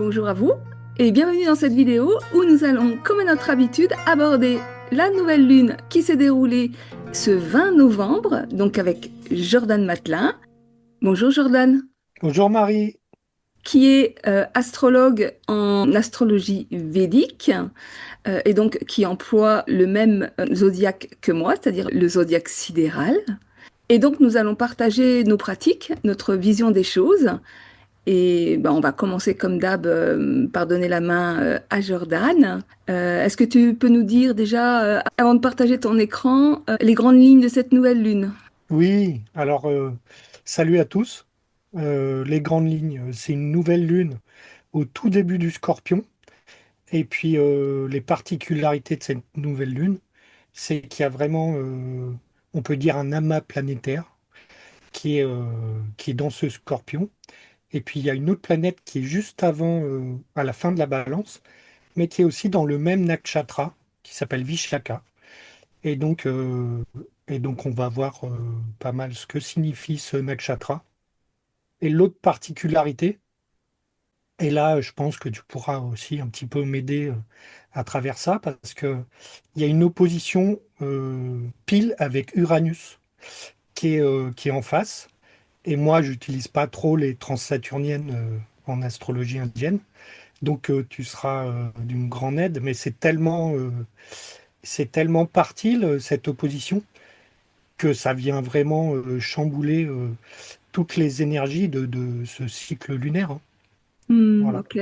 Bonjour à vous et bienvenue dans cette vidéo où nous allons, comme à notre habitude, aborder la nouvelle lune qui s'est déroulée ce 20 novembre, donc avec Jordan Matelin. Bonjour Jordan, Bonjour Marie. qui est astrologue en astrologie védique et donc qui emploie le même zodiaque que moi, c'est-à-dire le zodiaque sidéral. Et donc nous allons partager nos pratiques, notre vision des choses. Et ben, on va commencer comme d'hab par donner la main à Jordan. Est-ce que tu peux nous dire déjà, avant de partager ton écran, les grandes lignes de cette nouvelle lune? Oui, alors salut à tous. Les grandes lignes, c'est une nouvelle lune au tout début du Scorpion. Et puis les particularités de cette nouvelle lune, c'est qu'il y a vraiment, on peut dire, un amas planétaire qui est dans ce Scorpion. Et puis il y a une autre planète qui est juste avant, à la fin de la Balance, mais qui est aussi dans le même nakshatra, qui s'appelle Vishaka. Et donc, euh, et donc on va voir pas mal ce que signifie ce nakshatra. Et l'autre particularité, et là je pense que tu pourras aussi un petit peu m'aider à travers ça, parce que il y a une opposition pile avec Uranus qui est en face. Et moi, j'utilise pas trop les transsaturniennes en astrologie indienne. Donc tu seras d'une grande aide, mais c'est tellement parti cette opposition que ça vient vraiment chambouler toutes les énergies de ce cycle lunaire, hein. Voilà. Ok.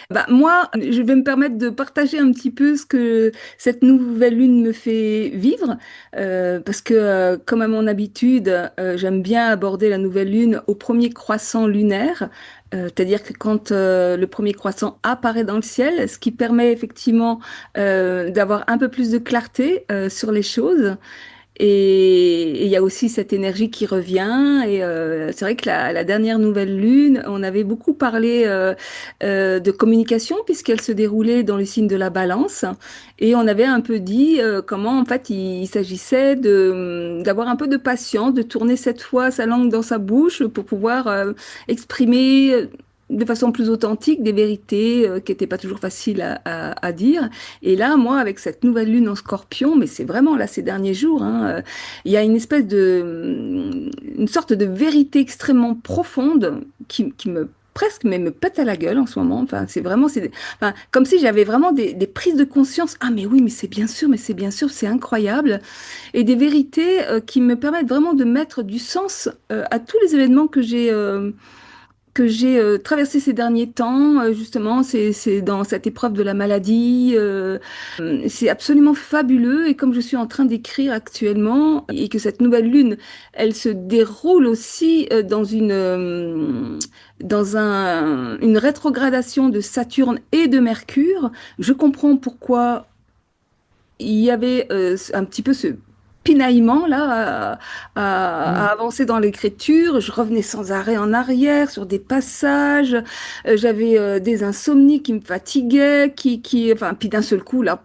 Bah, moi, je vais me permettre de partager un petit peu ce que cette nouvelle lune me fait vivre, parce que, comme à mon habitude, j'aime bien aborder la nouvelle lune au premier croissant lunaire, c'est-à-dire que quand le premier croissant apparaît dans le ciel, ce qui permet effectivement d'avoir un peu plus de clarté sur les choses. Et il y a aussi cette énergie qui revient. Et c'est vrai que la dernière nouvelle lune, on avait beaucoup parlé de communication puisqu'elle se déroulait dans le signe de la Balance. Et on avait un peu dit comment en fait il s'agissait de d'avoir un peu de patience, de tourner cette fois sa langue dans sa bouche pour pouvoir exprimer de façon plus authentique des vérités qui n'étaient pas toujours faciles à dire. Et là, moi, avec cette nouvelle lune en Scorpion, mais c'est vraiment là ces derniers jours, hein, il y a une espèce une sorte de vérité extrêmement profonde qui me presque mais me pète à la gueule en ce moment. Enfin, c'est vraiment, enfin, comme si j'avais vraiment des prises de conscience. Ah, mais oui, mais c'est bien sûr, mais c'est bien sûr, c'est incroyable. Et des vérités qui me permettent vraiment de mettre du sens à tous les événements que j'ai traversé ces derniers temps, justement, c'est dans cette épreuve de la maladie. C'est absolument fabuleux. Et comme je suis en train d'écrire actuellement, et que cette nouvelle lune, elle se déroule aussi une rétrogradation de Saturne et de Mercure, je comprends pourquoi il y avait un petit peu ce pinaillement là à Mm. avancer dans l'écriture. Je revenais sans arrêt en arrière sur des passages. J'avais des insomnies qui me fatiguaient, enfin, puis d'un seul coup là,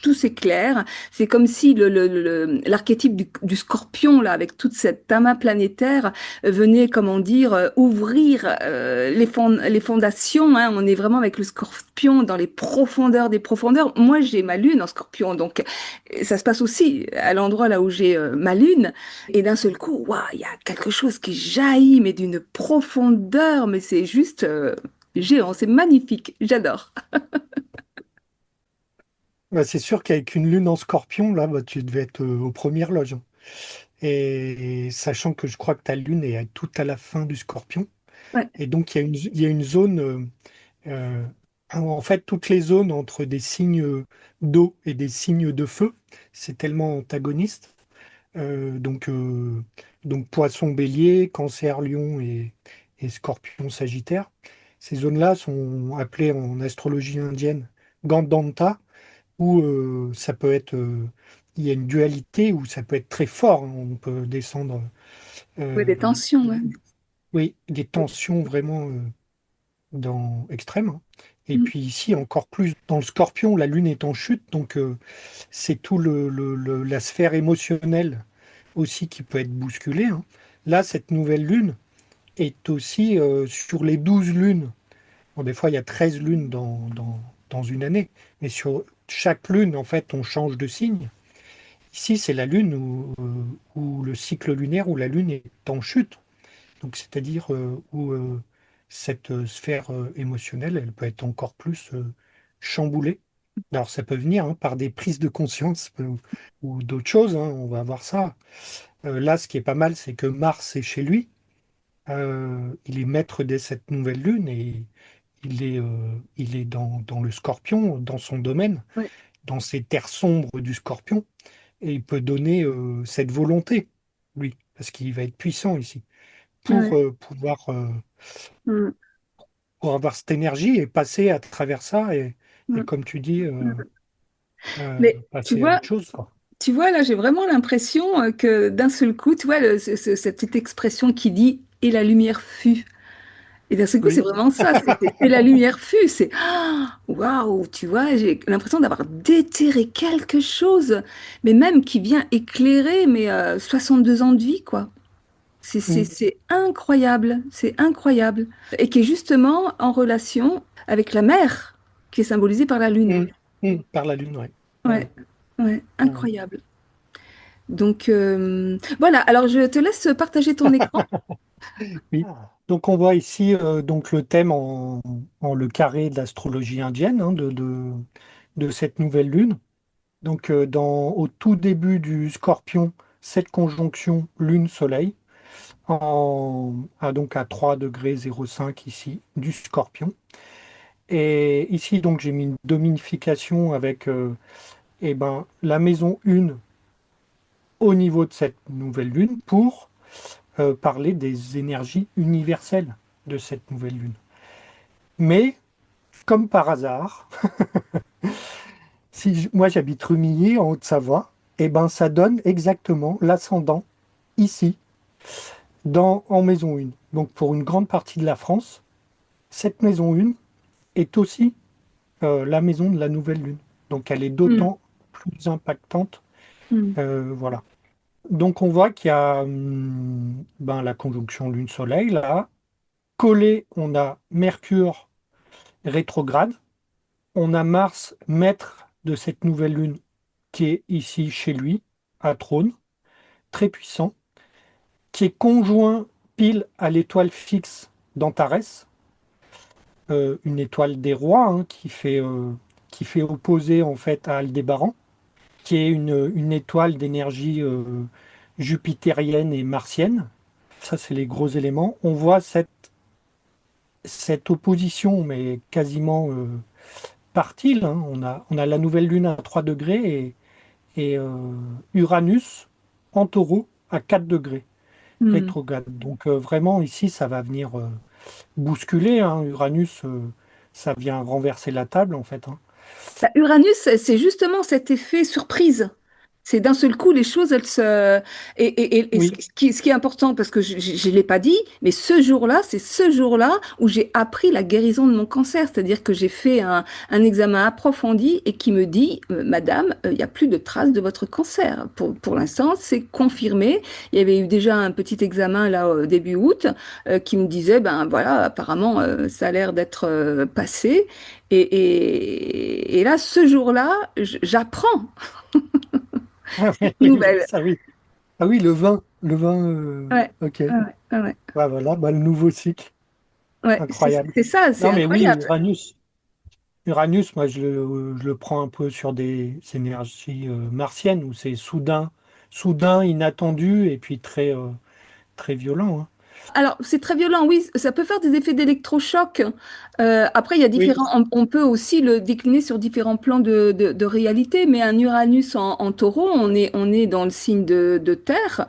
tout s'éclaire. C'est comme si l'archétype du scorpion là, avec toute cette amas planétaire, venait, comment dire, ouvrir les fondations, hein. On est vraiment avec le scorpion dans les profondeurs des profondeurs. Moi, j'ai ma lune en scorpion, donc ça se passe aussi à l'endroit là où j'ai ma lune. Et d'un seul coup, waouh, il y a quelque chose qui jaillit, mais d'une profondeur, mais c'est juste géant, c'est magnifique, j'adore. Bah, c'est sûr qu'avec une lune en Scorpion, là, bah, tu devais être aux premières loges, hein. Et sachant que je crois que ta lune est tout à la fin du Scorpion. Ouais. Et donc, il y a une zone, euh, en fait, toutes les zones entre des signes d'eau et des signes de feu, c'est tellement antagoniste. Euh, donc, euh, donc Poisson, Bélier, Cancer, Lion et Scorpion, Sagittaire. Ces zones-là sont appelées en astrologie indienne Gandanta, où ça peut être, il y a une dualité où ça peut être très fort, hein. On peut descendre, Ouais, euh, des tensions, ouais. oui, des tensions vraiment extrêmes, hein. Et Mm. puis ici, encore plus dans le Scorpion, la Lune est en chute, donc c'est tout la sphère émotionnelle aussi qui peut être bousculée, hein. Là, cette nouvelle Lune est aussi sur les 12 lunes Bon, des fois, il y a 13 lunes dans une année, mais sur chaque lune, en fait, on change de signe. Ici, c'est la lune où le cycle lunaire, où la lune est en chute. Donc, c'est-à-dire où cette sphère émotionnelle, elle peut être encore plus chamboulée. Alors, ça peut venir hein, par des prises de conscience ou d'autres choses, hein, on va voir ça. Là, ce qui est pas mal, c'est que Mars est chez lui. Il est maître de cette nouvelle lune et il est dans le Scorpion, dans son domaine, Ouais, dans ces terres sombres du Scorpion. Et il peut donner cette volonté, lui, parce qu'il va être puissant ici, pour ouais. Mm, pour avoir cette énergie et passer à travers ça et mm, comme tu dis, mm. Mais passer à autre chose, quoi. tu vois, là, j'ai vraiment l'impression que d'un seul coup, tu vois, cette petite expression qui dit «et la lumière fut». Et d'un seul coup, c'est Oui. vraiment ça, c'est la lumière fut, c'est ah, waouh, tu vois, j'ai l'impression d'avoir déterré quelque chose, mais même qui vient éclairer mes 2 ans de vie, quoi. Mm, C'est incroyable, c'est incroyable. Et qui est justement en relation avec la mer, qui est symbolisée par la lune. mm, par la lune, ouais. Ouais, Ouais, ouais, ouais, ouais. incroyable. Donc voilà, alors je te laisse partager ton écran. Oui. Donc on voit ici donc le thème en le carré de l'astrologie indienne hein, de cette nouvelle lune. Donc au tout début du Scorpion, cette conjonction Lune-Soleil donc à 3 degrés 05 ici du Scorpion. Et ici donc j'ai mis une dominification avec eh ben, la maison 1 au niveau de cette nouvelle lune pour parler des énergies universelles de cette nouvelle lune. Mais comme par hasard, moi j'habite Rumilly en Haute-Savoie, et ben ça donne exactement l'ascendant ici, en maison 1. Donc pour une grande partie de la France, cette maison 1 est aussi la maison de la nouvelle lune. Donc elle est Mm, d'autant plus impactante. mm, Voilà. Donc on voit qu'il y a ben, la conjonction lune-soleil là. Collé, on a Mercure rétrograde. On a Mars maître de cette nouvelle lune qui est ici chez lui, à Trône, très puissant, qui est conjoint pile à l'étoile fixe d'Antares, une étoile des rois hein, qui fait opposer en fait à Aldébaran, qui est une étoile d'énergie jupitérienne et martienne. Ça, c'est les gros éléments. On voit cette opposition, mais quasiment partile. Hein. On a la nouvelle lune à 3 degrés et Uranus en taureau à 4 degrés mm. rétrograde. Donc vraiment ici, ça va venir bousculer. Hein. Uranus, ça vient renverser la table en fait. Hein. Bah, Uranus, c'est justement cet effet surprise. C'est d'un seul coup, les choses, elles se... Et Oui, ce qui est important, parce que je ne l'ai pas dit, mais ce jour-là, c'est ce jour-là où j'ai appris la guérison de mon cancer. C'est-à-dire que j'ai fait un examen approfondi et qui me dit, Madame, il n'y a plus de traces de votre cancer. Pour l'instant, c'est confirmé. Il y avait eu déjà un petit examen là, au début août, qui me disait, ben voilà, apparemment, ça a l'air d'être passé. Et là, ce jour-là, j'apprends ah, oui, cette oui, nouvelle. ça oui. Ah oui, le vin, Ouais, ok. ouais, ouais, ouais. Ouais, voilà, bah, le nouveau cycle, Ouais, incroyable. c'est ça, c'est Non mais oui, incroyable. Uranus, moi je le prends un peu sur des énergies martiennes où c'est soudain, inattendu et puis très violent. Hein. Alors, c'est très violent, oui, ça peut faire des effets d'électrochoc. Après, il y a Oui, on peut aussi le décliner sur différents plans de réalité, mais un Uranus en taureau, on est dans le signe de terre.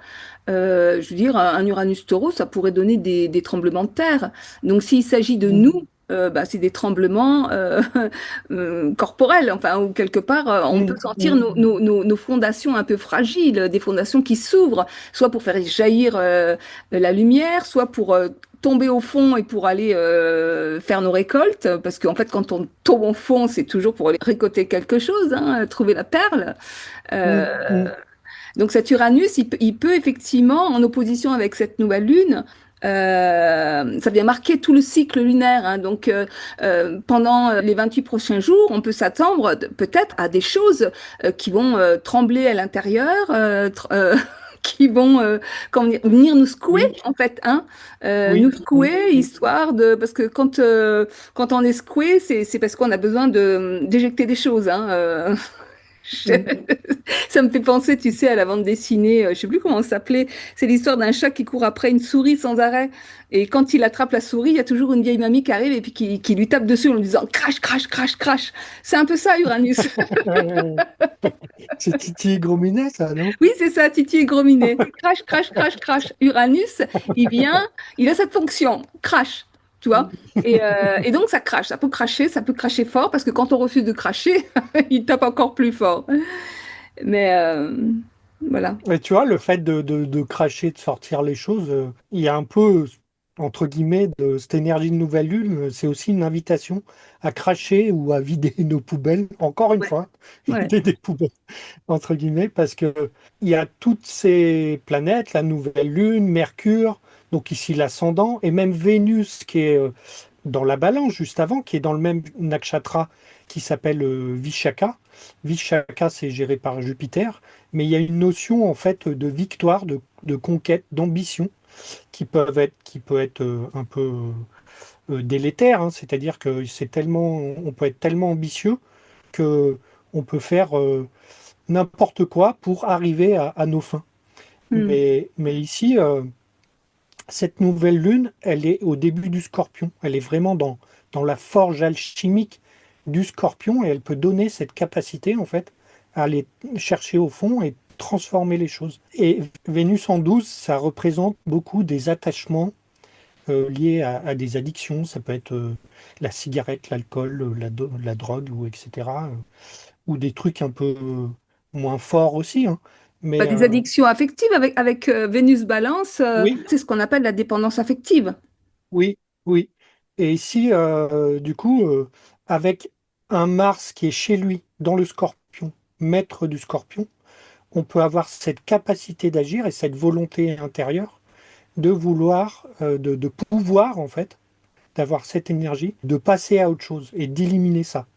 Je veux dire, un Uranus taureau, ça pourrait donner des tremblements de terre. Donc, s'il s'agit de mm, nous, bah, c'est des tremblements corporels, enfin, ou quelque part, on peut sentir mm. nos fondations un peu fragiles, des fondations qui s'ouvrent, soit pour faire jaillir la lumière, soit pour tomber au fond et pour aller faire nos récoltes, parce qu'en fait, quand on tombe au fond, c'est toujours pour aller récolter quelque chose, hein, trouver la perle. Mm, Euh, mm. donc cet Uranus, il peut effectivement, en opposition avec cette nouvelle lune, Ça vient marquer tout le cycle lunaire, hein. Donc, pendant les 28 prochains jours, on peut s'attendre peut-être à des choses qui vont trembler à l'intérieur, qui vont comment dire, venir nous secouer, Oui, en fait, hein. Nous oui, oui, secouer, oui. histoire de... Parce que quand on est secoué, c'est parce qu'on a besoin d'éjecter des choses, hein. Mm. Ça me fait penser, tu sais, à la bande dessinée, je sais plus comment ça s'appelait. C'est l'histoire d'un chat qui court après une souris sans arrêt. Et quand il attrape la souris, il y a toujours une vieille mamie qui arrive et puis qui lui tape dessus en lui disant crash, crash, crash, crash. C'est un peu ça, Uranus. C'est Titi Grominet, ça, non? Oui, c'est ça, Titi et Gros Minet. Crash, crash, crash, crash. Uranus, il vient, il a cette fonction, crash, tu vois. Et donc ça crache, ça peut cracher fort parce que quand on refuse de cracher, il tape encore plus fort. Mais voilà. Et tu vois, le fait de cracher, de sortir les choses, il y a un peu, entre guillemets, de cette énergie de nouvelle lune, c'est aussi une invitation à cracher ou à vider nos poubelles, encore une Ouais, fois, ouais. vider des poubelles, entre guillemets, parce que il y a toutes ces planètes, la nouvelle lune, Mercure, donc ici l'ascendant, et même Vénus qui est dans la balance juste avant, qui est dans le même nakshatra qui s'appelle Vishaka. Vishaka, c'est géré par Jupiter, mais il y a une notion en fait de victoire, de conquête, d'ambition qui peut être un peu délétère, hein. C'est-à-dire que c'est tellement, on peut être tellement ambitieux que on peut faire n'importe quoi pour arriver à nos fins. Hmm. Mais ici, cette nouvelle lune, elle est au début du Scorpion. Elle est vraiment dans la forge alchimique du Scorpion et elle peut donner cette capacité en fait à aller chercher au fond et transformer les choses. Et Vénus en 12, ça représente beaucoup des attachements liés à des addictions. Ça peut être la cigarette, l'alcool, la drogue, ou etc. Ou des trucs un peu moins forts aussi, hein. Bah, Mais des addictions affectives avec Vénus Balance, oui, c'est ce qu'on appelle la dépendance affective. oui, oui. Et ici, du coup, avec un Mars qui est chez lui, dans le Scorpion, maître du Scorpion, on peut avoir cette capacité d'agir et cette volonté intérieure de vouloir, de pouvoir, en fait, d'avoir cette énergie, de passer à autre chose et d'éliminer ça.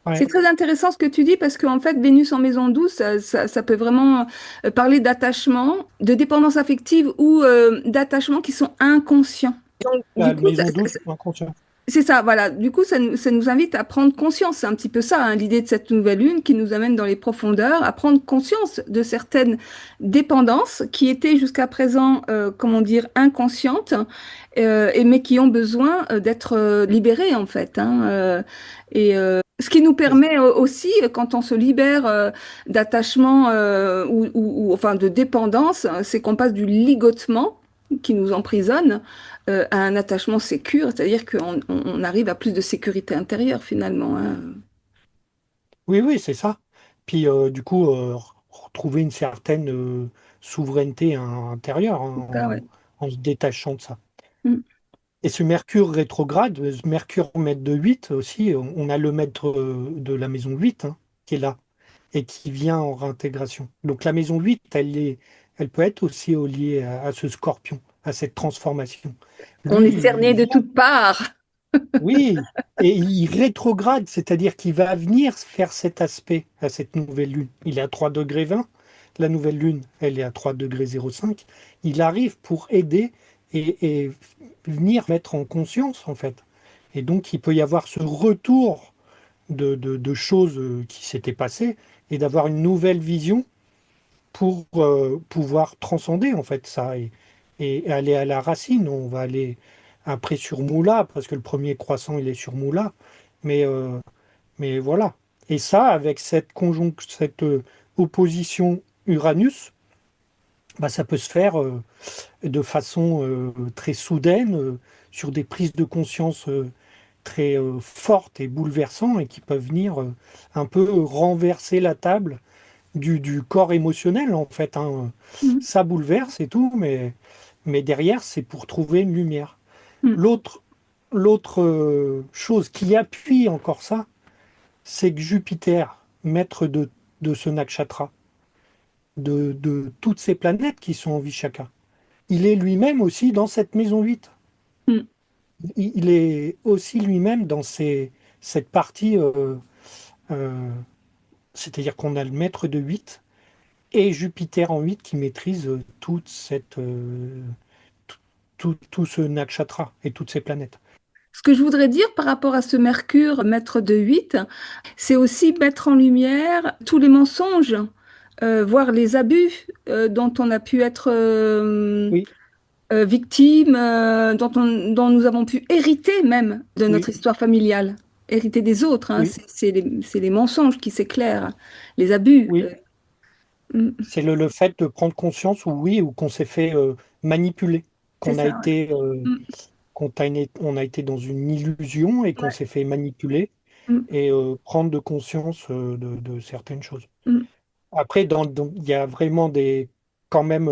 C'est Ouais. très intéressant ce que tu dis parce qu'en fait, Vénus en maison douce, ça peut vraiment parler d'attachement, de dépendance affective ou d'attachement qui sont inconscients. Donc, du La coup, maison 12, inconscient. c'est ça, voilà. Du coup, ça nous invite à prendre conscience. C'est un petit peu ça, hein, l'idée de cette nouvelle lune qui nous amène dans les profondeurs, à prendre conscience de certaines dépendances qui étaient jusqu'à présent, comment dire, inconscientes, mais qui ont besoin d'être libérées, en fait, hein. Ce qui nous permet aussi, quand on se libère d'attachement enfin de dépendance, c'est qu'on passe du ligotement qui nous emprisonne à un attachement sécure, c'est-à-dire qu'on arrive à plus de sécurité intérieure finalement, hein. Oui, oui, c'est ça. Puis, du coup, retrouver une certaine souveraineté intérieure, hein, Ça, ouais. en se détachant de ça. Mm. Et ce Mercure rétrograde, ce Mercure maître de 8 aussi, on a le maître de la maison 8 hein, qui est là et qui vient en réintégration. Donc la maison 8, elle peut être aussi liée à ce scorpion, à cette transformation. On Lui, est cerné il de vient, toutes parts. oui, et il rétrograde, c'est-à-dire qu'il va venir faire cet aspect à cette nouvelle lune. Il est à 3 degrés 20, la nouvelle lune, elle est à 3 degrés 05. Il arrive pour aider et venir mettre en conscience, en fait. Et donc, il peut y avoir ce retour de choses qui s'étaient passées et d'avoir une nouvelle vision pour pouvoir transcender en fait ça et aller à la racine. On va aller après sur Moula, parce que le premier croissant il est sur Moula, mais, mais voilà. Et ça, avec cette opposition Uranus, bah, ça peut se faire de façon très soudaine, sur des prises de conscience très fortes et bouleversantes et qui peuvent venir un peu renverser la table du corps émotionnel, en fait, hein. Mm. Ça bouleverse et tout, mais derrière, c'est pour trouver une lumière. Mm. L'autre, l'autre chose qui appuie encore ça, c'est que Jupiter, maître de ce nakshatra, de toutes ces planètes qui sont en Vishaka, il est lui-même aussi dans cette maison 8. Mm. Il est aussi lui-même dans cette partie, euh, c'est-à-dire qu'on a le maître de 8 et Jupiter en 8 qui maîtrise tout, tout ce nakshatra et toutes ces planètes. Ce que je voudrais dire par rapport à ce Mercure, maître de 8, c'est aussi mettre en lumière tous les mensonges, voire les abus dont on a pu être Oui, victime, dont nous avons pu hériter même de notre oui, histoire familiale, hériter des autres. Hein. oui, C'est les mensonges qui s'éclairent, les abus. oui. C'est le fait de prendre conscience, ou oui, ou qu'on s'est fait manipuler, C'est qu'on a ça, ouais. été, Mm, on a été dans une illusion et qu'on ouais, s'est fait manipuler mm, et prendre de conscience de certaines choses. mm, Après, il y a vraiment quand même,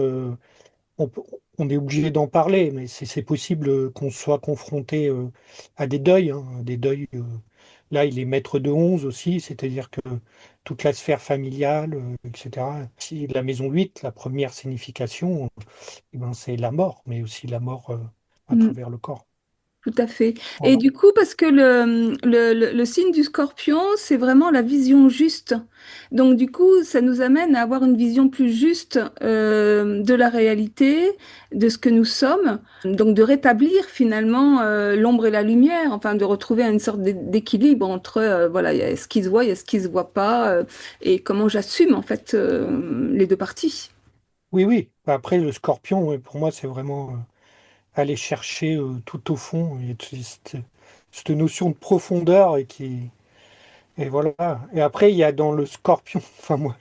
on, peut- on est obligé d'en parler, mais c'est possible qu'on soit confronté à des deuils, hein, des deuils. Là, il est maître de 11 aussi, c'est-à-dire que toute la sphère familiale, etc. Si la maison 8, la première signification, eh ben, c'est la mort, mais aussi la mort à mm. travers le corps. Tout à fait. Et Voilà. du coup, parce que le signe du scorpion, c'est vraiment la vision juste. Donc, du coup, ça nous amène à avoir une vision plus juste de la réalité, de ce que nous sommes. Donc, de rétablir finalement l'ombre et la lumière, enfin, de retrouver une sorte d'équilibre entre, voilà, il y a ce qui se voit, il y a ce qui se voit pas, et comment j'assume en fait les deux parties. Oui, oui. Après, le scorpion, ouais, pour moi, c'est vraiment aller chercher tout au fond et cette notion de profondeur et voilà. Et après, il y a dans le scorpion, enfin moi,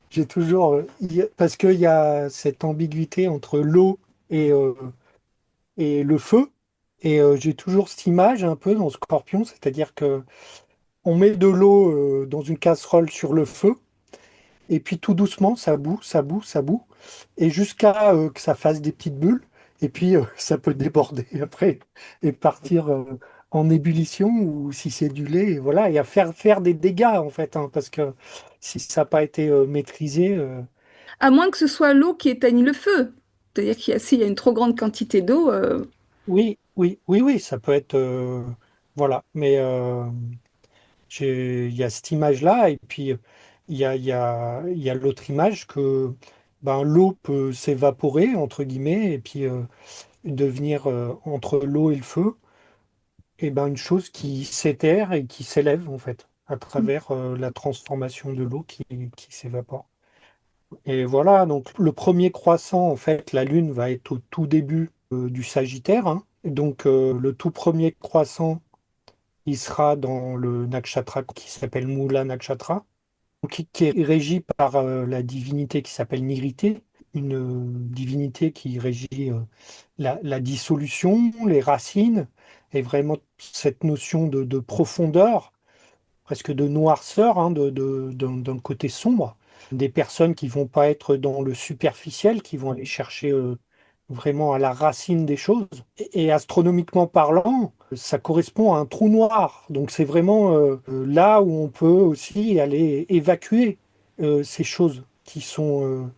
j'ai toujours, parce qu'il y a cette ambiguïté entre l'eau et le feu, et j'ai toujours cette image un peu dans scorpion, c'est-à-dire que on met de l'eau dans une casserole sur le feu, et puis tout doucement, ça bout, ça bout, ça bout, et jusqu'à que ça fasse des petites bulles, et puis ça peut déborder après et partir en ébullition, ou si c'est du lait, et voilà, et à faire des dégâts en fait, hein, parce que si ça n'a pas été maîtrisé, À moins que ce soit l'eau qui éteigne le feu. C'est-à-dire s'il y a une trop grande quantité d'eau, oui, oui, oui, oui, ça peut être, voilà, mais il y a cette image-là, et puis il y a l'autre image que ben, l'eau peut s'évaporer, entre guillemets, et puis devenir entre l'eau et le feu, et ben, une chose qui s'étère et qui s'élève, en fait, à travers la transformation de l'eau qui s'évapore. Et voilà, donc le premier croissant, en fait, la Lune va être au tout début du Sagittaire, hein. Et donc le tout premier croissant, il sera dans le nakshatra qui s'appelle Mula Nakshatra, qui est régi par la divinité qui s'appelle Nirité, une divinité qui régit la dissolution, les racines, et vraiment cette notion de profondeur, presque de noirceur, hein, d'un côté sombre, des personnes qui vont pas être dans le superficiel, qui vont aller chercher vraiment à la racine des choses. Et astronomiquement parlant, ça correspond à un trou noir. Donc c'est vraiment là où on peut aussi aller évacuer ces choses qui sont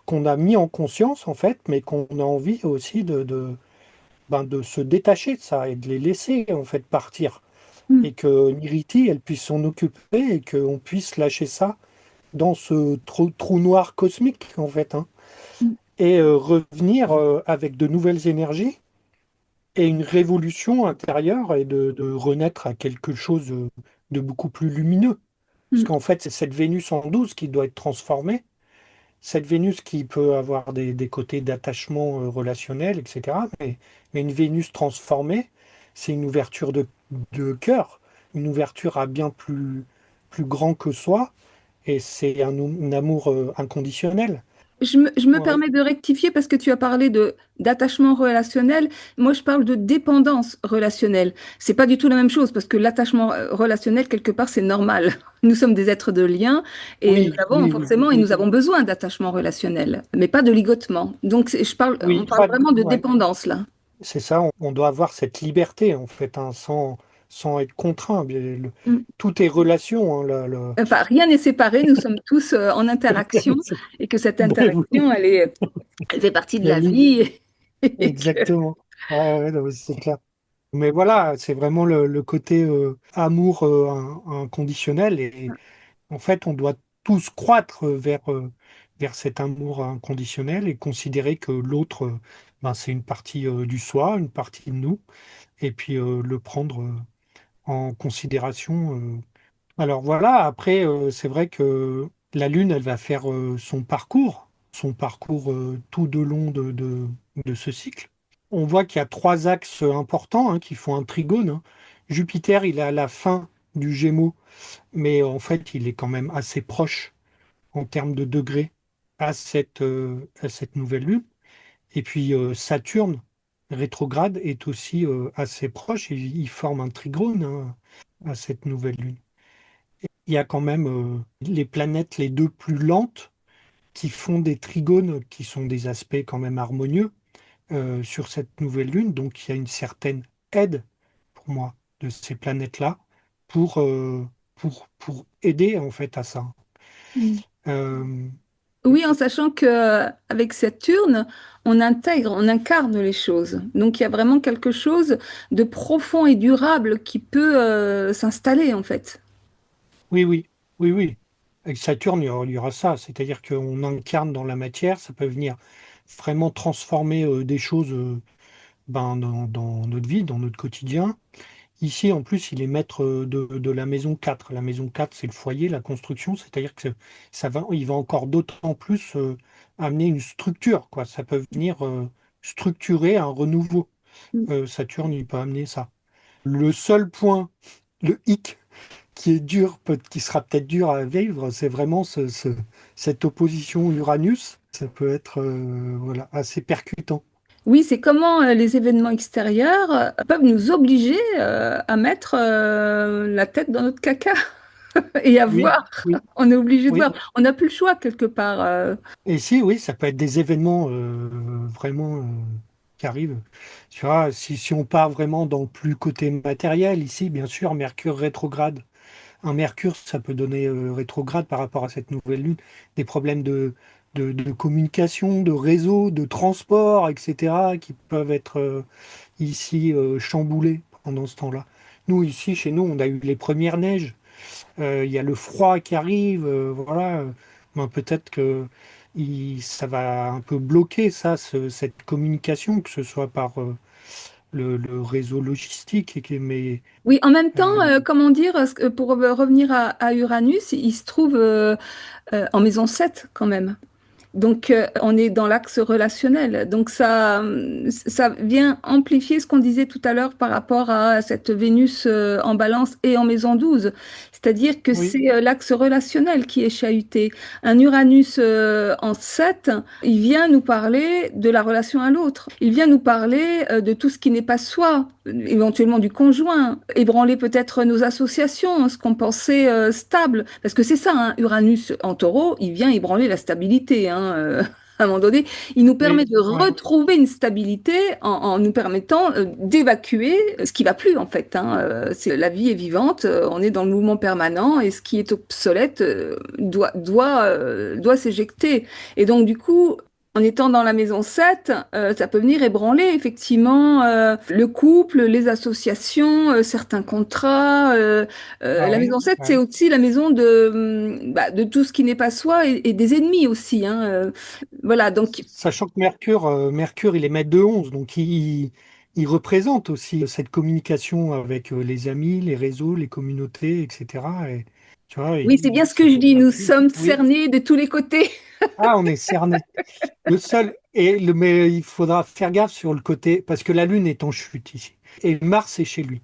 qu'on a mis en conscience en fait, mais qu'on a envie aussi ben, de se détacher de ça et de les laisser en fait partir mm, et que Niriti, elle puisse s'en occuper et qu'on puisse lâcher ça dans ce trou noir cosmique, en fait, hein, mm, et revenir avec de nouvelles énergies et une révolution intérieure et de renaître à quelque chose de beaucoup plus lumineux. Parce mm. qu'en fait, c'est cette Vénus en 12 qui doit être transformée, cette Vénus qui peut avoir des côtés d'attachement relationnel, etc. Mais une Vénus transformée, c'est une ouverture de cœur, une ouverture à bien plus grand que soi, et c'est un amour inconditionnel. Je me Ouais. permets de rectifier parce que tu as parlé d'attachement relationnel. Moi, je parle de dépendance relationnelle. C'est pas du tout la même chose parce que l'attachement relationnel, quelque part, c'est normal. Nous sommes des êtres de lien et nous Oui, avons oui, oui, forcément et oui, nous avons besoin d'attachement relationnel, mais pas de ligotement. Donc, on oui, parle vraiment de ouais. dépendance là. C'est ça, on doit avoir cette liberté, en fait, hein, sans, sans être contraint. Mm. Tout est relation, hein, Enfin, rien n'est séparé, nous sommes tous en interaction et que cette Ben oui, interaction, elle fait partie de la la ligne, vie. Et que- exactement. Ouais, ouais, non, mais c'est clair. Mais voilà, c'est vraiment le côté amour inconditionnel. Et en fait, on doit tous croître vers cet amour inconditionnel et considérer que l'autre, ben, c'est une partie du soi, une partie de nous, et puis le prendre en considération. Alors voilà, après, c'est vrai que la Lune, elle va faire son parcours tout de long de ce cycle. On voit qu'il y a trois axes importants, hein, qui font un trigone, hein. Jupiter, il est à la fin du Gémeaux, mais en fait, il est quand même assez proche en termes de degrés à cette nouvelle Lune. Et puis Saturne, rétrograde, est aussi assez proche. Il forme un trigone, hein, à cette nouvelle Lune. Il y a quand même les planètes les deux plus lentes qui font des trigones qui sont des aspects quand même harmonieux sur cette nouvelle Lune. Donc il y a une certaine aide pour moi de ces planètes-là pour, euh, pour aider en fait à ça. Mm. Euh, Oui, en sachant que avec Saturne, on intègre, on incarne les choses. Donc il y a vraiment quelque chose de profond et durable qui peut s'installer en fait. oui, oui, oui, oui. Avec Saturne, il y aura ça. C'est-à-dire qu'on incarne dans la matière, ça peut venir vraiment transformer des choses ben, dans notre vie, dans notre quotidien. Ici, en plus, il est maître de la maison 4. La maison 4, c'est le foyer, la construction, c'est-à-dire que il va encore d'autant plus amener une structure, quoi. Ça peut venir structurer un renouveau. Mm. Saturne, il peut amener ça. Le seul point, le hic, qui est dur, qui sera peut-être dur à vivre, c'est vraiment cette opposition Uranus. Ça peut être voilà, assez percutant. Oui, c'est comment les événements extérieurs peuvent nous obliger à mettre la tête dans notre caca et à Oui, voir. oui, On est obligé de oui. voir. On n'a plus le choix quelque part. Et si, oui, ça peut être des événements vraiment qui arrivent. Tu vois, si on part vraiment dans le plus côté matériel, ici, bien sûr, Mercure rétrograde. Un Mercure, ça peut donner rétrograde par rapport à cette nouvelle Lune, des problèmes de communication, de réseau, de transport, etc., qui peuvent être ici chamboulés pendant ce temps-là. Nous, ici, chez nous, on a eu les premières neiges. Il y a le froid qui arrive, voilà. Ben, peut-être que ça va un peu bloquer ça, cette communication, que ce soit par le réseau logistique, mais Oui, en même temps, euh, comment dire, pour revenir à Uranus, il se trouve en maison 7 quand même. Donc, on est dans l'axe relationnel. Donc, ça vient amplifier ce qu'on disait tout à l'heure par rapport à cette Vénus en balance et en maison 12. C'est-à-dire que oui, c'est l'axe relationnel qui est chahuté. Un Uranus en 7, il vient nous parler de la relation à l'autre. Il vient nous parler de tout ce qui n'est pas soi, éventuellement du conjoint, ébranler peut-être nos associations, ce qu'on pensait stable. Parce que c'est ça, hein, Uranus en taureau, il vient ébranler la stabilité, hein, à un moment donné. Il nous permet oui, de ouais. retrouver une stabilité en nous permettant d'évacuer ce qui va plus, en fait, hein. La vie est vivante, on est dans le mouvement permanent et ce qui est obsolète doit s'éjecter. Et donc, du coup, en étant dans la maison 7, ça peut venir ébranler effectivement le couple, les associations, certains contrats. Ah La oui, maison 7, c'est ouais. aussi la maison de tout ce qui n'est pas soi et des ennemis aussi, hein. Voilà, donc Sachant que Mercure, il est maître de 11, donc il représente aussi cette communication avec les amis, les réseaux, les communautés, etc. Et tu vois, oui, c'est bien ce ça que je peut dis, nous appuyer. sommes Oui. cernés de tous les côtés. Ah, on est cerné. Mais il faudra faire gaffe sur le côté, parce que la Lune est en chute ici, et Mars est chez lui.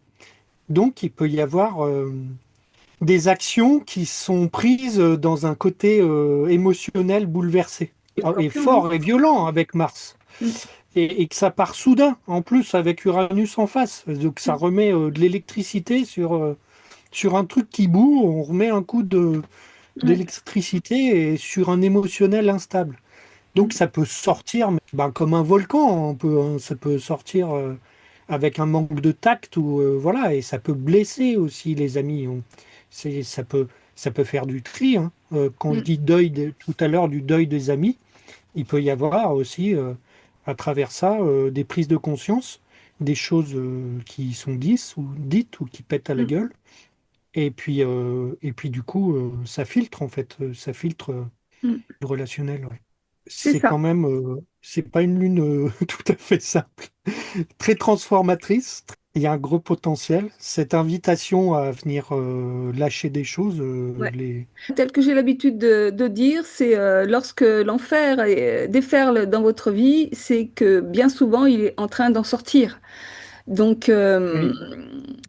Donc, il peut y avoir des actions qui sont prises dans un côté émotionnel bouleversé, et Scorpion, hein. fort et violent avec Mars. Mm, Et que ça part soudain, en plus, avec Uranus en face. Donc, ça mm, remet de l'électricité sur un truc qui bout, on remet un coup ouais, d'électricité et sur un émotionnel instable. Donc mm, ça peut sortir mais, ben, comme un volcan, ça peut sortir. avec un manque de tact ou voilà, et ça peut blesser aussi les amis. Ça peut faire du tri, hein. Quand je Mm, dis deuil tout à l'heure du deuil des amis, il peut y avoir aussi à travers ça des prises de conscience, des choses qui sont dites ou qui pètent à la mm, gueule. Et puis du coup, ça filtre en fait, ça filtre mm. le relationnel. Ouais. C'est C'est ça. quand même, c'est pas une lune tout à fait simple, très transformatrice. Il y a un gros potentiel. Cette invitation à venir lâcher des choses, Ouais. Tel que j'ai l'habitude de dire, c'est lorsque l'enfer déferle dans votre vie, c'est que bien souvent, il est en train d'en sortir. Donc, oui.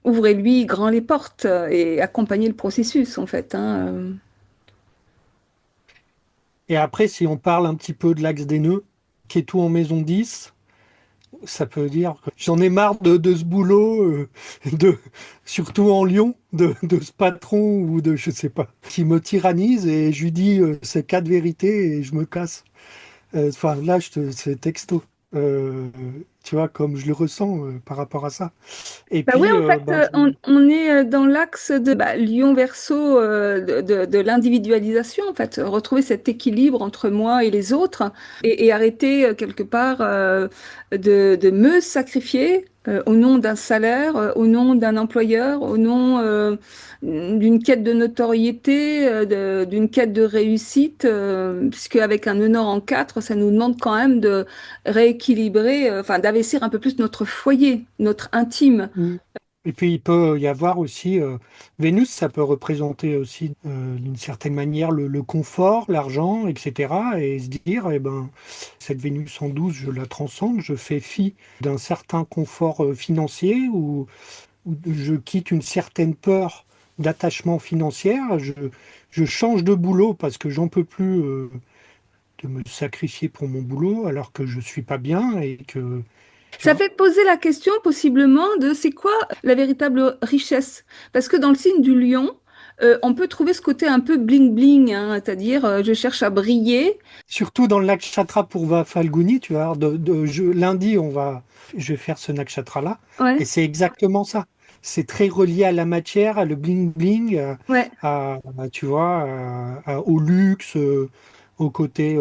ouvrez-lui grand les portes et accompagnez le processus, en fait, hein. Et après, si on parle un petit peu de l'axe des nœuds, qui est tout en maison 10. Ça peut dire que j'en ai marre de ce boulot, de, surtout en Lyon, de ce patron ou de je sais pas, qui me tyrannise et je lui dis ces quatre vérités et je me casse. Enfin là, c'est texto. Euh, Tu vois, comme je le ressens par rapport à ça. Et Bah oui, puis, en fait, on est dans l'axe de Lion Verseau, de l'individualisation, en fait, retrouver cet équilibre entre moi et les autres et arrêter quelque part de me sacrifier au nom d'un salaire, au nom d'un employeur, au nom d'une quête de notoriété, d'une quête de réussite, puisque avec un honneur en quatre, ça nous demande quand même de rééquilibrer, enfin d'investir un peu plus notre foyer, notre intime. mm. Et puis il peut y avoir aussi Vénus, ça peut représenter aussi d'une certaine manière le confort, l'argent, etc. Et se dire, eh ben, cette Vénus en 12, je la transcende, je fais fi d'un certain confort financier ou je quitte une certaine peur d'attachement financier, je change de boulot parce que j'en peux plus de me sacrifier pour mon boulot alors que je suis pas bien et que, tu Ça vois. fait poser la question possiblement de c'est quoi la véritable richesse? Parce que dans le signe du lion, on peut trouver ce côté un peu bling-bling, hein, c'est-à-dire je cherche à briller. Surtout dans le nakshatra pour Falguni, tu vois, lundi, je vais faire ce nakshatra-là, et Ouais, c'est exactement ça. C'est très relié à la matière, à le bling-bling, ouais. tu vois, au luxe, au côté,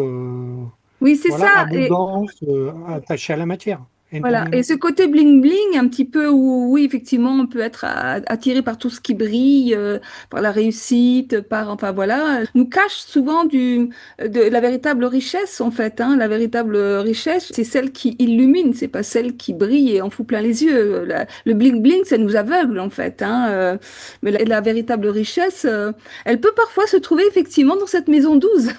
Oui, c'est ça. voilà, Et abondance, attaché à la matière, voilà. Et énormément. ce côté bling-bling, un petit peu où, oui, effectivement, on peut être attiré par tout ce qui brille, par la réussite, par, enfin voilà, nous cache souvent de la véritable richesse, en fait, hein. La véritable richesse, c'est celle qui illumine, c'est pas celle qui brille et en fout plein les yeux. Le bling-bling, ça nous aveugle, en fait, hein. Mais la véritable richesse, elle peut parfois se trouver effectivement dans cette maison 12.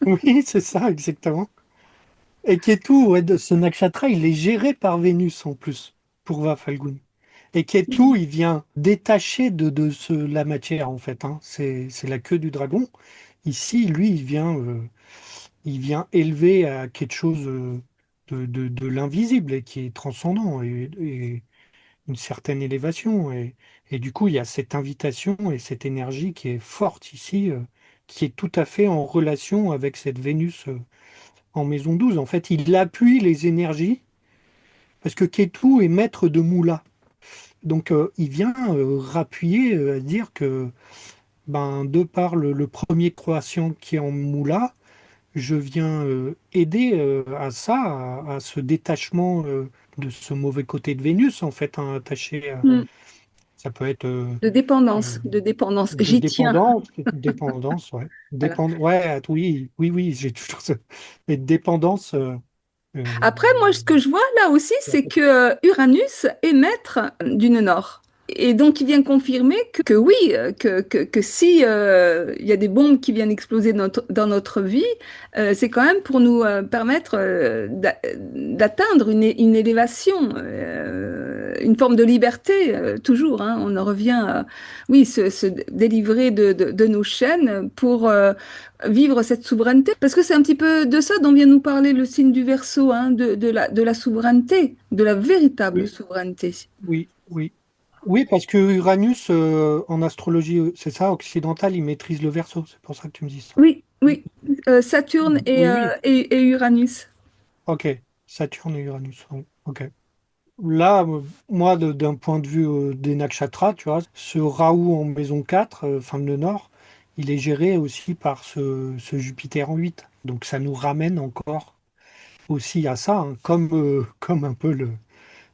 Oui, c'est ça, exactement. Et Ketu, ouais, de ce nakshatra, il est géré par Vénus en plus, pour Falguni. Et Ketu, il vient détacher la matière, en fait, hein. C'est la queue du dragon. Ici, lui, il vient élever à quelque chose de l'invisible et qui est transcendant et une certaine élévation. Et du coup, il y a cette invitation et cette énergie qui est forte ici, qui est tout à fait en relation avec cette Vénus en maison 12. En fait, il appuie les énergies parce que Ketu est maître de Moula. Donc, il vient rappuyer, à dire que, ben, de par le premier croissant qui est en moula, je viens aider à ça, à ce détachement de ce mauvais côté de Vénus, en fait, hein, attaché à, Mm. ça peut être De euh, dépendance, de dépendance. de J'y tiens. dépendance, ouais. Voilà. Ouais, oui, oui, oui, j'ai toujours ça. Mais dépendance, Après, moi, ce que je vois là aussi, c'est euh, que Uranus est maître du nœud nord. Et donc, il vient confirmer que oui, que si il y a des bombes qui viennent exploser dans notre vie, c'est quand même pour nous permettre d'atteindre une élévation, une forme de liberté, toujours, hein. On en revient à, oui, se délivrer de nos chaînes pour vivre cette souveraineté. Parce que c'est un petit peu de ça dont vient nous parler le signe du Verseau, hein, de la souveraineté, de la véritable oui, souveraineté. oui, oui. Oui, parce que Uranus, en astrologie, c'est ça, occidentale, il maîtrise le Verseau. C'est pour ça que tu me dis ça. Oui, oui, Saturne Oui, oui. et Uranus. Ok. Saturne et Uranus. Oui. Ok. là, moi, d'un point de vue des nakshatras, tu vois, ce Raoult en maison 4, femme de Nord, il est géré aussi par ce Jupiter en 8. Donc ça nous ramène encore aussi à ça, hein, comme un peu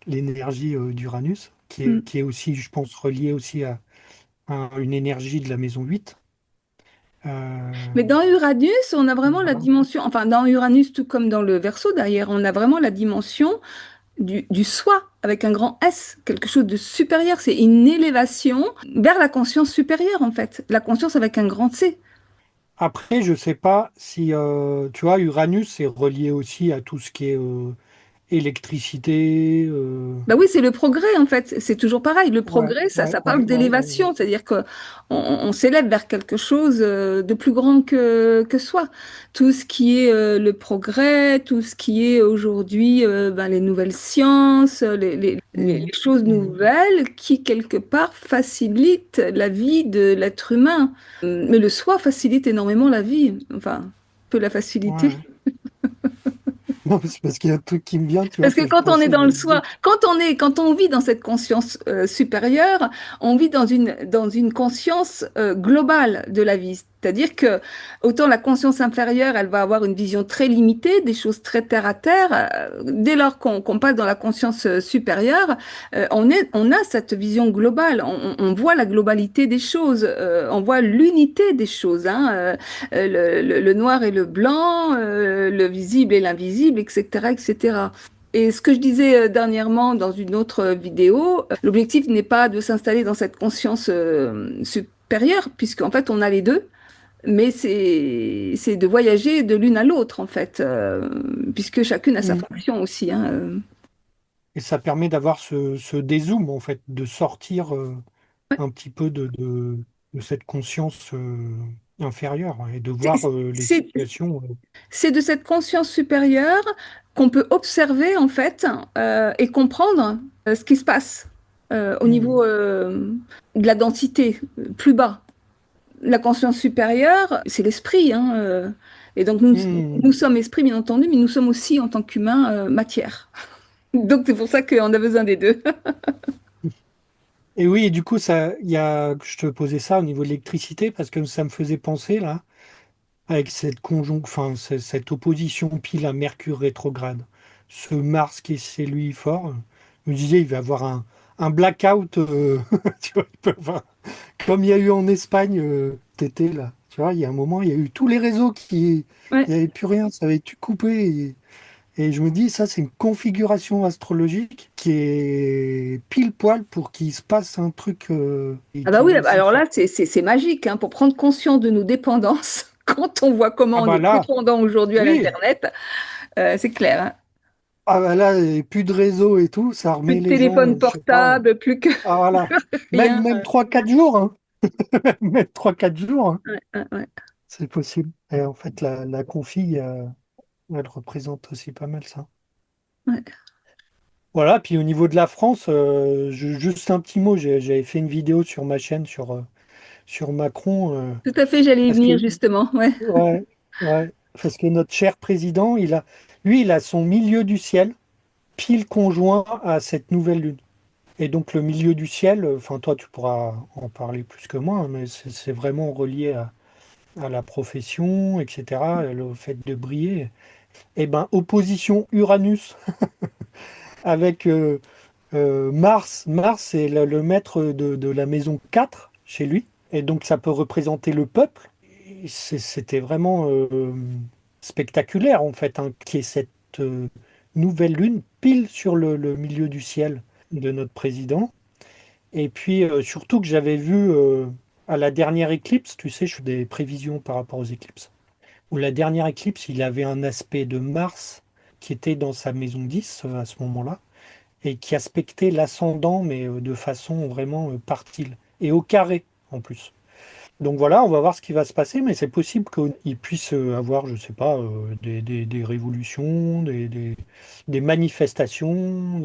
l'énergie d'Uranus, Mm. qui est aussi, je pense, reliée aussi à une énergie de la maison 8. Mais dans Uranus, on a vraiment la Voilà. dimension, enfin dans Uranus, tout comme dans le Verseau d'ailleurs, on a vraiment la dimension du soi avec un grand S, quelque chose de supérieur. C'est une élévation vers la conscience supérieure en fait, la conscience avec un grand C. Après, je sais pas si, tu vois, Uranus est relié aussi à tout ce qui est électricité. Bah oui, c'est le progrès en fait. C'est toujours pareil. Le Ouais, progrès, ça, ouais, ça parle ouais, ouais, ouais, ouais. d'élévation, c'est-à-dire que on s'élève vers quelque chose de plus grand que soi. Tout ce qui est le progrès, tout ce qui est aujourd'hui ben, les nouvelles sciences, les Mhm, choses mhm. nouvelles qui quelque part facilitent la vie de l'être humain. Mais le soi facilite énormément la vie. Enfin, peut la faciliter. Ouais. Non, mais c'est parce qu'il y a un truc qui me vient, tu vois, Parce que quand je quand on est pensais, je dans le me soi, disais, quand on vit dans cette conscience supérieure, on vit dans une conscience globale de la vie. C'est-à-dire que autant la conscience inférieure, elle va avoir une vision très limitée, des choses très terre à terre. Dès lors qu'on passe dans la conscience supérieure, on a cette vision globale. On voit la globalité des choses, on voit l'unité des choses, hein, le noir et le blanc, le visible et l'invisible, etc., etc. Et ce que je disais dernièrement dans une autre vidéo, l'objectif n'est pas de s'installer dans cette conscience supérieure, puisqu'en fait on a les deux, mais c'est de voyager de l'une à l'autre en fait, puisque chacune a sa mhm. fonction aussi, hein. Et ça permet d'avoir ce dézoom, en fait, de sortir Ouais. un petit peu de cette conscience inférieure, hein, et de C'est voir les c'est- situations. c'est de cette conscience supérieure qu'on peut observer en fait et comprendre ce qui se passe au niveau Mhm. de la densité plus bas. La conscience supérieure, c'est l'esprit, hein, et donc nous Mhm. sommes esprit, bien entendu, mais nous sommes aussi, en tant qu'humains, matière. Donc c'est pour ça qu'on a besoin des deux. Et oui, et du coup, je te posais ça au niveau de l'électricité parce que ça me faisait penser là, avec enfin, cette opposition pile à Mercure rétrograde, ce Mars qui est chez lui fort, je me disais, il va avoir un blackout, tu vois, il peut avoir, comme il y a eu en Espagne cet été là, tu vois, il y a un moment, il y a eu tous les réseaux il Ouais. n'y avait plus rien, ça avait tout coupé. Et je me dis, ça, c'est une configuration astrologique qui est pile poil pour qu'il se passe un truc et Ah bah qui oui, est aussi alors fort. là, c'est magique, hein, pour prendre conscience de nos dépendances. Quand on voit comment Ah on bah est là, dépendant aujourd'hui à oui, l'Internet, c'est clair, hein. ah bah là, et plus de réseau et tout, ça Plus remet de les gens, téléphone je sais pas. portable, plus que Ah voilà, rien. même 3 4 jours, hein. Même 3 4 jours, hein. Ouais, ouais, ouais, C'est possible. Et en fait, la config, elle représente aussi pas mal ça. ouais. Voilà, puis au niveau de la France, juste un petit mot, j'avais fait une vidéo sur ma chaîne sur Macron. Tout à fait, j'allais y Parce que, venir justement. Ouais. ouais, ouais, parce que notre cher président, il a son milieu du ciel pile conjoint à cette nouvelle lune. Et donc le milieu du ciel, enfin toi tu pourras en parler plus que moi, hein, mais c'est vraiment relié à la profession, etc., le fait de briller. Et ben opposition Uranus avec Mars. Mars c'est le maître de la maison 4 chez lui. Et donc ça peut représenter le peuple. C'était vraiment spectaculaire en fait, hein, qu'il y ait cette nouvelle lune pile sur le milieu du ciel de notre président. Et puis surtout que j'avais vu à la dernière éclipse, tu sais, je fais des prévisions par rapport aux éclipses, où la dernière éclipse, il avait un aspect de Mars qui était dans sa maison 10 à ce moment-là, et qui aspectait l'ascendant, mais de façon vraiment partile, et au carré en plus. Donc voilà, on va voir ce qui va se passer, mais c'est possible qu'il puisse avoir, je sais pas, des révolutions, des manifestations,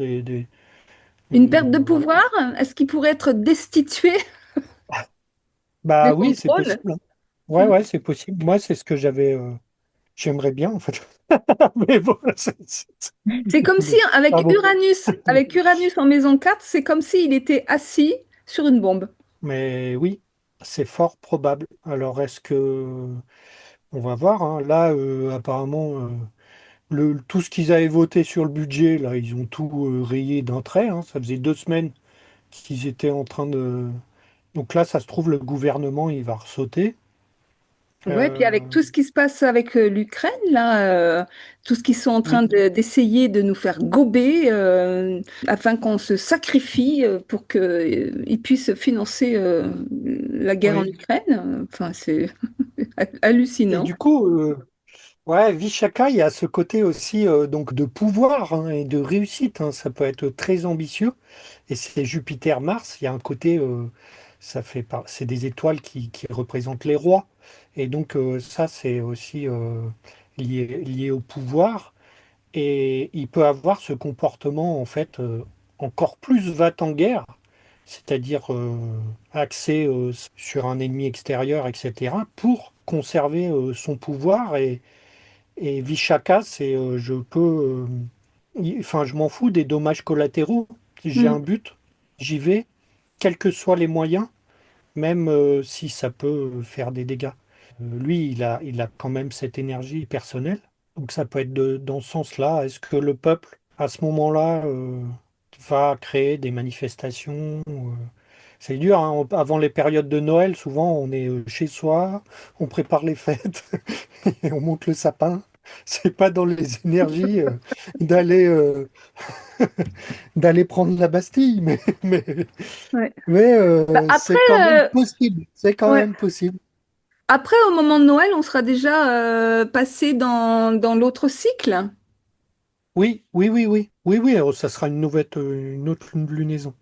Une perte de voilà. pouvoir, est-ce qu'il pourrait être destitué de Bah son oui, c'est trône? possible, hein. Ouais, ouais, c'est possible. Moi, c'est ce que j'avais J'aimerais bien, en fait. Mais bon, C'est comme si, mais- ah bon. Avec Uranus en maison 4, c'est comme s'il était assis sur une bombe. Mais oui, c'est fort probable. Alors, est-ce que... On va voir, hein. Là, apparemment, tout ce qu'ils avaient voté sur le budget, là, ils ont tout rayé d'un trait, hein. Ça faisait 2 semaines qu'ils étaient en train de... Donc là, ça se trouve, le gouvernement, il va ressauter. Ouais, puis avec Euh, tout ce qui se passe avec l'Ukraine, là, tout ce qu'ils sont en train mm, d'essayer de nous faire gober afin qu'on se sacrifie pour qu'ils puissent financer la guerre en oui. Ukraine. Enfin, c'est Et hallucinant. du coup, ouais, Vishaka, il y a ce côté aussi donc de pouvoir, hein, et de réussite, hein. Ça peut être très ambitieux. Et c'est Jupiter-Mars. Il y a un côté, c'est des étoiles qui représentent les rois. Et donc ça, c'est aussi lié au pouvoir. Et il peut avoir ce comportement en fait encore plus va-t-en-guerre, c'est-à-dire axé sur un ennemi extérieur, etc., pour conserver son pouvoir. Et Vishaka, c'est je peux, enfin, je m'en fous des dommages collatéraux. Si j'ai Mm, un but, j'y vais, quels que soient les moyens, même si ça peut faire des dégâts. Lui, il a quand même cette énergie personnelle. Donc ça peut être dans ce sens-là. Est-ce que le peuple, à ce moment-là, va créer des manifestations? C'est dur, hein. Avant les périodes de Noël, souvent on est chez soi, on prépare les fêtes et on monte le sapin. C'est pas dans les énergies d'aller d'aller prendre la Bastille, mais, ouais. mais Bah, après, c'est quand même possible. C'est quand ouais. même possible. Après, au moment de Noël, on sera déjà passé dans l'autre cycle. Oui, oui, oui, oui. Oui, oui, ça sera une autre lunaison.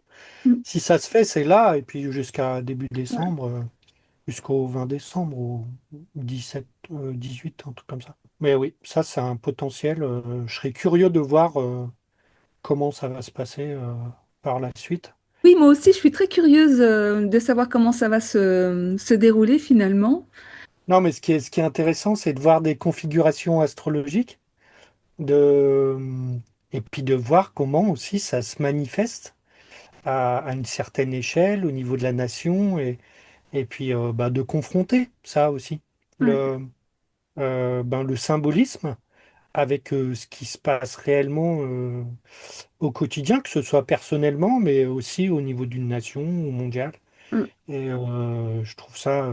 Mm, Si ça se fait, c'est là, et puis jusqu'à début décembre, jusqu'au 20 décembre ou 17, 18, un truc comme ça. Mais oui, ça, c'est un potentiel. Je serais curieux de voir comment ça va se passer par la suite. oui, moi aussi, je suis très curieuse de savoir comment ça va se dérouler finalement. Non, mais ce qui est intéressant, c'est de voir des configurations astrologiques, de, et puis de voir comment aussi ça se manifeste à une certaine échelle au niveau de la nation, et puis bah, de confronter ça aussi, Ouais, le symbolisme avec ce qui se passe réellement au quotidien, que ce soit personnellement, mais aussi au niveau d'une nation ou mondiale. mm, Et je trouve ça,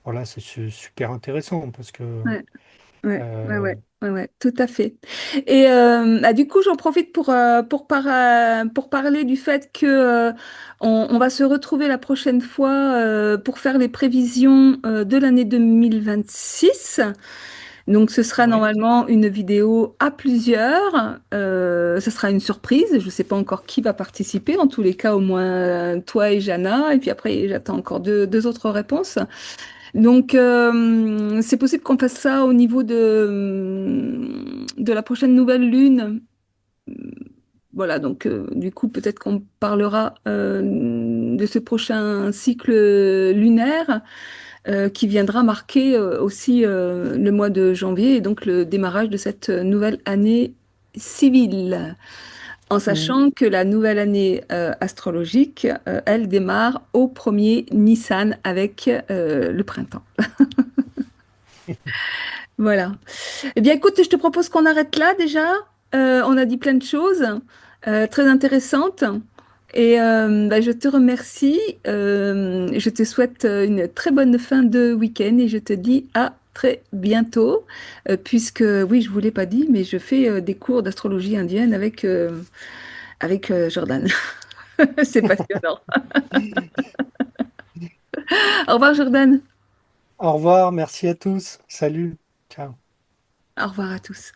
voilà, c'est super intéressant parce que ouais, ouais, ouais, euh, ouais, ouais, ouais, tout à fait. Et du coup, j'en profite pour parler du fait que on va se retrouver la prochaine fois pour faire les prévisions de l'année 2026. Donc, ce sera oui. normalement une vidéo à plusieurs. Ce sera une surprise. Je ne sais pas encore qui va participer. En tous les cas, au moins toi et Jana. Et puis après, j'attends encore deux autres réponses. Donc, c'est possible qu'on fasse ça au niveau de la prochaine nouvelle lune. Voilà, donc du coup, peut-être qu'on parlera de ce prochain cycle lunaire qui viendra marquer aussi le mois de janvier et donc le démarrage de cette nouvelle année civile, en Mm. sachant que la nouvelle année astrologique, elle démarre au premier Nissan avec le printemps. Voilà. Eh bien, écoute, je te propose qu'on arrête là déjà. On a dit plein de choses très intéressantes. Et bah, je te remercie. Je te souhaite une très bonne fin de week-end et je te dis à très bientôt. Puisque, oui, je ne vous l'ai pas dit, mais je fais des cours d'astrologie indienne avec Jordan. C'est passionnant. Au revoir, Jordan. Au revoir, merci à tous. Salut. Ciao. Au revoir à tous.